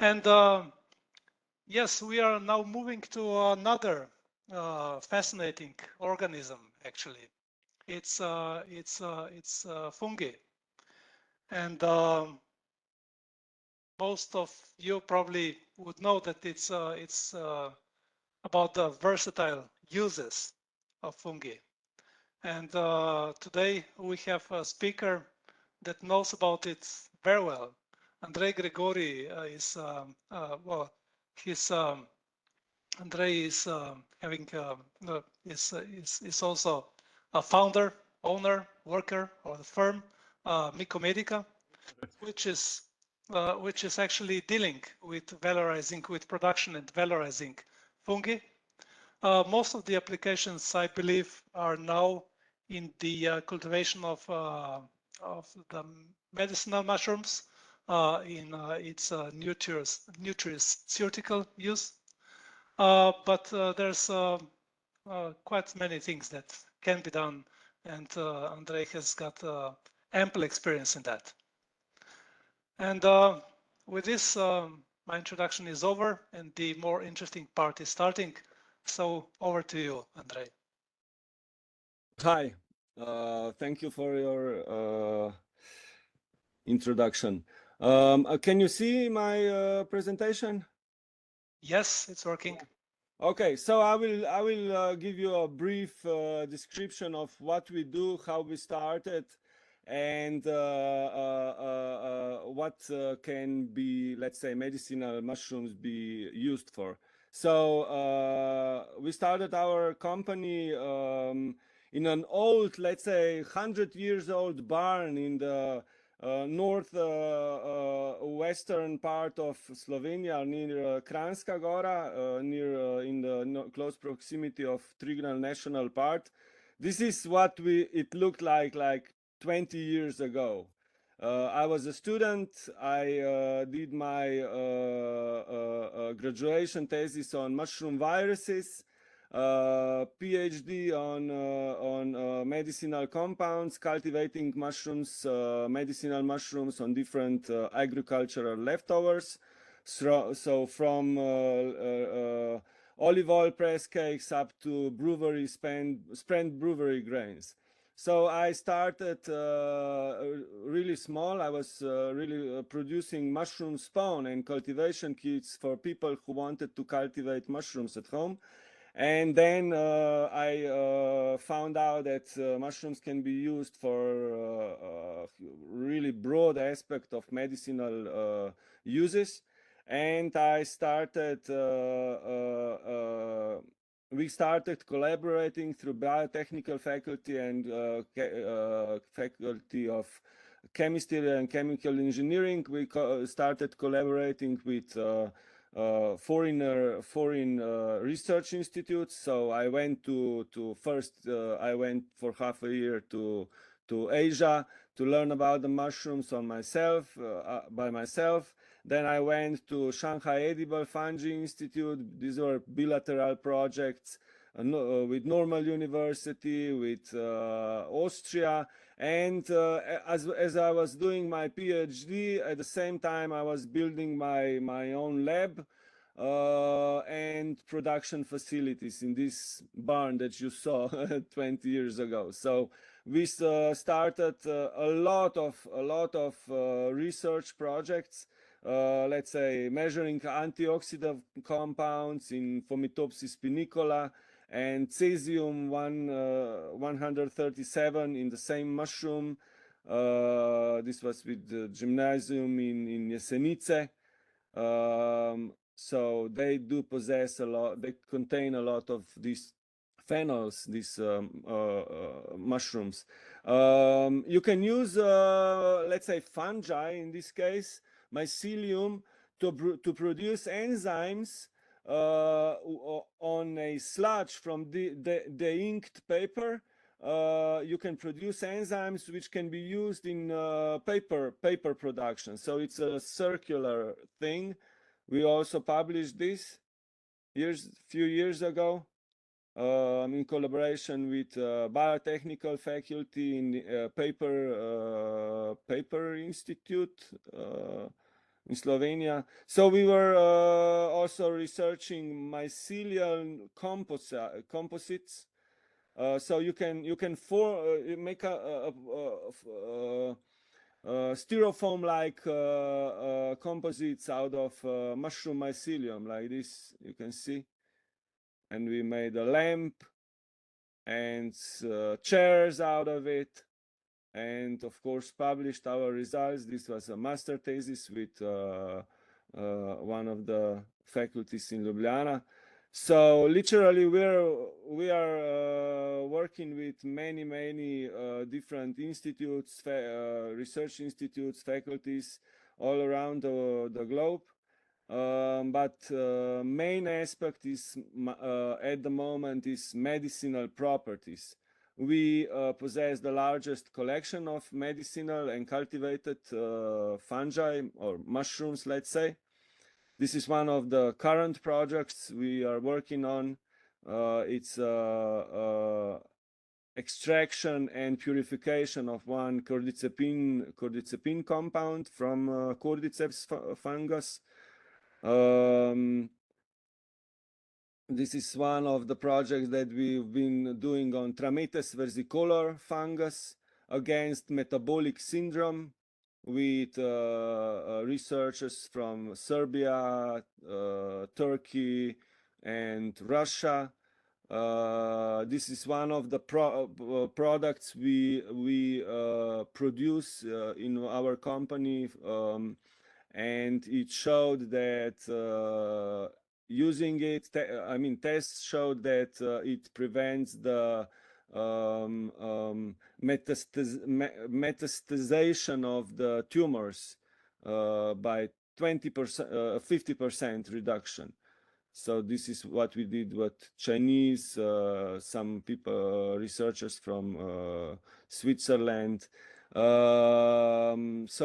And yes, we are now moving to another fascinating organism. Actually, it's fungi, and most of you probably would know that it's about the versatile uses of fungi. And today we have a speaker that knows about it very well. Andrej Gregori well, he's Andrej is having is also a founder, owner, worker of the firm MycoMedica, which is actually dealing with valorizing, with production and valorizing fungi. Most of the applications, I believe, are now in the cultivation of the medicinal mushrooms in its nutraceutical use. But there's quite many things that can be done, and Andrej has got ample experience in that. And with this, my introduction is over, and the more interesting part is starting. So over to you, Andrej. Hi, thank you for your introduction. Can you see my presentation? Yes, it's working. Okay, so I will give you a brief description of what we do, how we started, and what can be, let's say, medicinal mushrooms be used for. So we started our company in an old, let's say, 100 years old barn in the northwestern part of Slovenia, near Kranjska Gora, near in the close proximity of Triglav National Park. This is what it looked like 20 years ago. I was a student. I did my graduation thesis on mushroom viruses, PhD on medicinal compounds, cultivating mushrooms, medicinal mushrooms on different agricultural leftovers. So from olive oil press cakes up to brewery spent brewery grains. So I started really small. I was really producing mushroom spawn and cultivation kits for people who wanted to cultivate mushrooms at home. And then I found out that mushrooms can be used for really broad aspect of medicinal uses. And I started we started collaborating through biotechnical faculty and faculty of chemistry and chemical engineering. We started collaborating with foreign research institutes. So I went I went for half a year to Asia to learn about the mushrooms by myself. Then I went to Shanghai Edible Fungi Institute. These were bilateral projects with Normal University, with Austria. And as I was doing my PhD, at the same time I was building my own lab and production facilities in this barn that you saw 20 years ago. So we started a lot of research projects. Let's say measuring antioxidant compounds in Fomitopsis pinicola and cesium 137 in the same mushroom. This was with the gymnasium in Jesenice. So they do possess a lot, they contain a lot of these phenols, these mushrooms. You can use, let's say, fungi, in this case, mycelium, to produce enzymes on a sludge from the inked paper. You can produce enzymes which can be used in paper production. So it's a circular thing. We also published this few years ago in collaboration with biotechnical faculty in paper institute. in Slovenia. So we were also researching mycelial composites. So you can make a styrofoam-like composites out of mushroom mycelium, like this, you can see. And we made a lamp and chairs out of it, and of course published our results. This was a master thesis with one of the faculties in Ljubljana. So literally we are working with many different institutes, research institutes, faculties all around the globe. But main aspect is at the moment is medicinal properties. We possess the largest collection of medicinal and cultivated fungi or mushrooms, let's say. This is one of the current projects we are working on. It's extraction and purification of one 𝐒𝐤𝐿 compound from cordyceps fungus. This is one of the projects that we've been doing on Trametes versicolor fungus against metabolic syndrome with researchers from Serbia, Turkey, and Russia. This is one of the products we produce in our company, and it showed that using it, tests showed that it prevents the metastasization of the tumors by 20%, 50% reduction. So this is what we did with Chinese, some people, researchers from Switzerland. So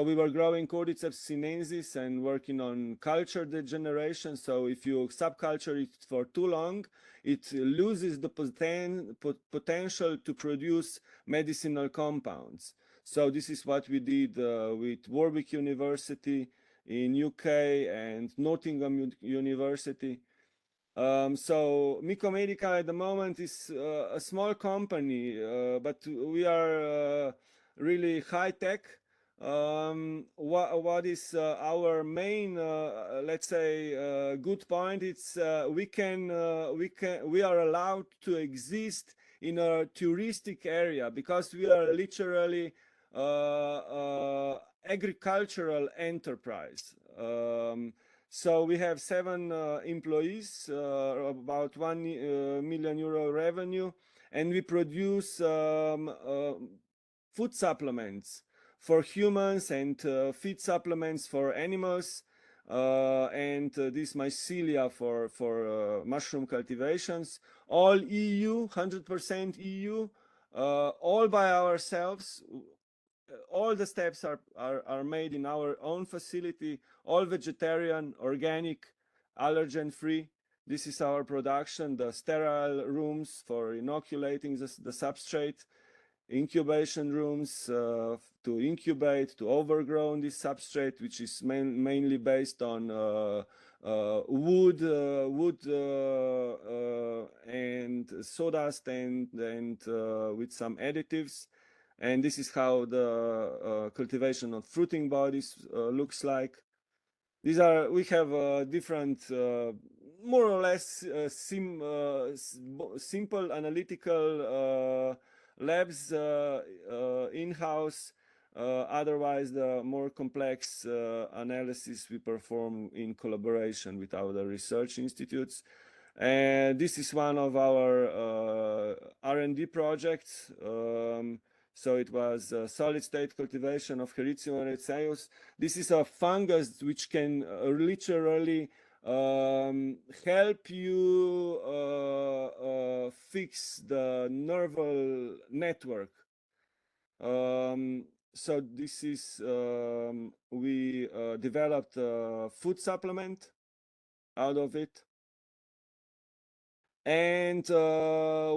we were growing cordyceps sinensis and working on culture degeneration. So if you subculture it for too long, it loses the potential to produce medicinal compounds. So this is what we did with Warwick University in UK and Nottingham University. So MycoMedica at the moment is a small company, but we are really high tech. What is our main, let's say, good point? It's we are allowed to exist in a touristic area because we are literally agricultural enterprise. So we have 7 employees, about 1 million euro revenue, and we produce food supplements for humans and feed supplements for animals, and this mycelia for mushroom cultivations. All EU, 100% EU, all by ourselves. All the steps are made in our own facility, all vegetarian, organic, allergen free. This is our production, the sterile rooms for inoculating the substrate, incubation rooms to incubate, to overgrow this substrate, which is mainly based on wood and sawdust and with some additives. And this is how the cultivation of fruiting bodies looks like. We have different, more or less simple analytical labs in-house. Otherwise, the more complex analysis we perform in collaboration with other research institutes. And this is one of our R&D projects. So it was solid state cultivation of 𝐒𝐤𝐿. This is a fungus which can literally help you fix the nerval network. So this is, we developed a food supplement out of it. And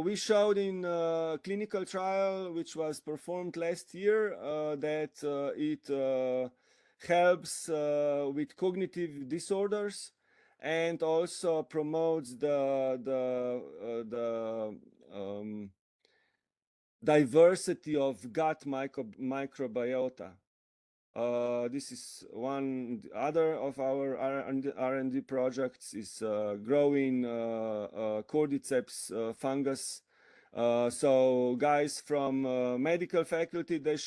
we showed in a clinical trial, which was performed last year, that it helps with cognitive disorders, and also promotes the diversity of gut microbiota. This is one other of our R&D projects, is growing cordyceps fungus. So guys from medical faculty, they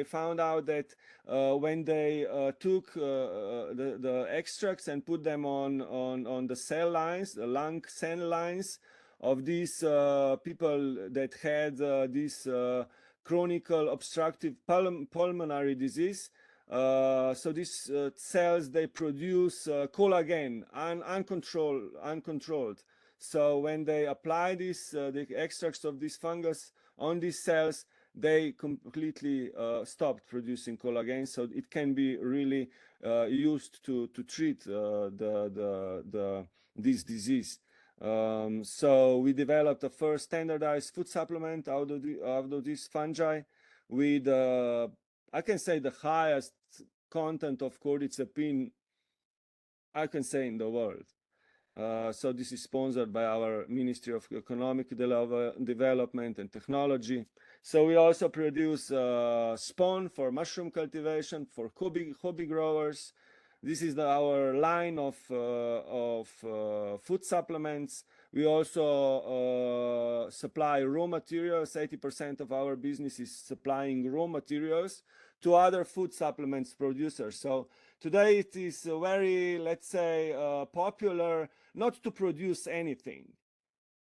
found out that when they took the extracts and put them on the cell lines, the lung cell lines of these people that had this chronic obstructive pulmonary disease. So these cells, they produce collagen uncontrolled. So when they apply the extracts of this fungus on these cells, they completely stopped producing collagen. So it can be really used to treat this disease. So we developed a first standardized food supplement out of these fungi with, I can say, the highest content of cordycepin, I can say, in the world. So this is sponsored by our Ministry of Economic Development and Technology. So we also produce spawn for mushroom cultivation for hobby growers. This is our line of food supplements. We also supply raw materials. 80% of our business is supplying raw materials to other food supplements producers. So today it is very, let's say, popular not to produce anything,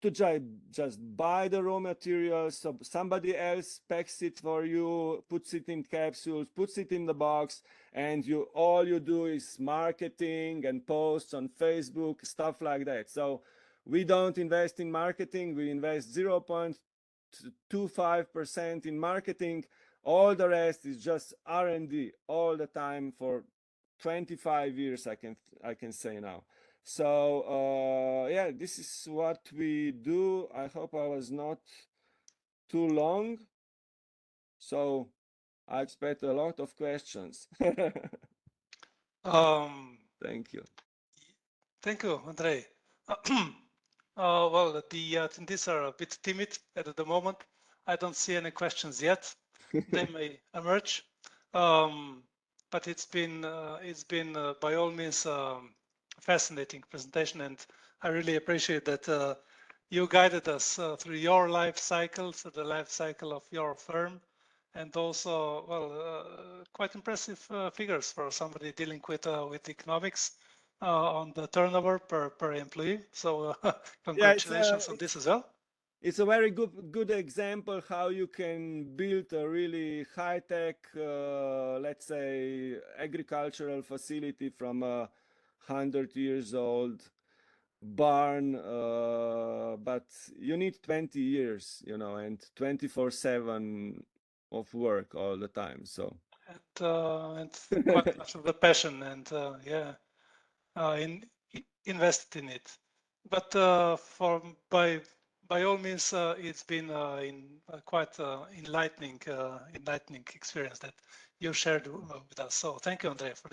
to just buy the raw materials. So somebody else packs it for you, puts it in capsules, puts it in the box, and all you do is marketing and posts on Facebook, stuff like that. So we don't invest in marketing. We invest 0.25% in marketing. All the rest is just R&D all the time for 25 years, I can say now. So yeah, this is what we do. I hope I was not too long. So I expect a lot of questions. Thank you. Thank you, Andrej. Well, the attendees are a bit timid at the moment. I don't see any questions yet. They may emerge. But it's been by all means fascinating presentation, and I really appreciate that you guided us through your life cycle, through the life cycle of your firm, and also, well, quite impressive figures for somebody dealing with economics on the turnover per employee. So congratulations on this as well. It's a very good example how you can build a really high-tech, let's say, agricultural facility from a 100-year-old barn, but you need 20 years, and 24/7 of work all the time. So and quite much of the passion, and yeah, invested in it. But by all means, it's been quite enlightening experience that you shared with us. So thank you, Andrej, for this.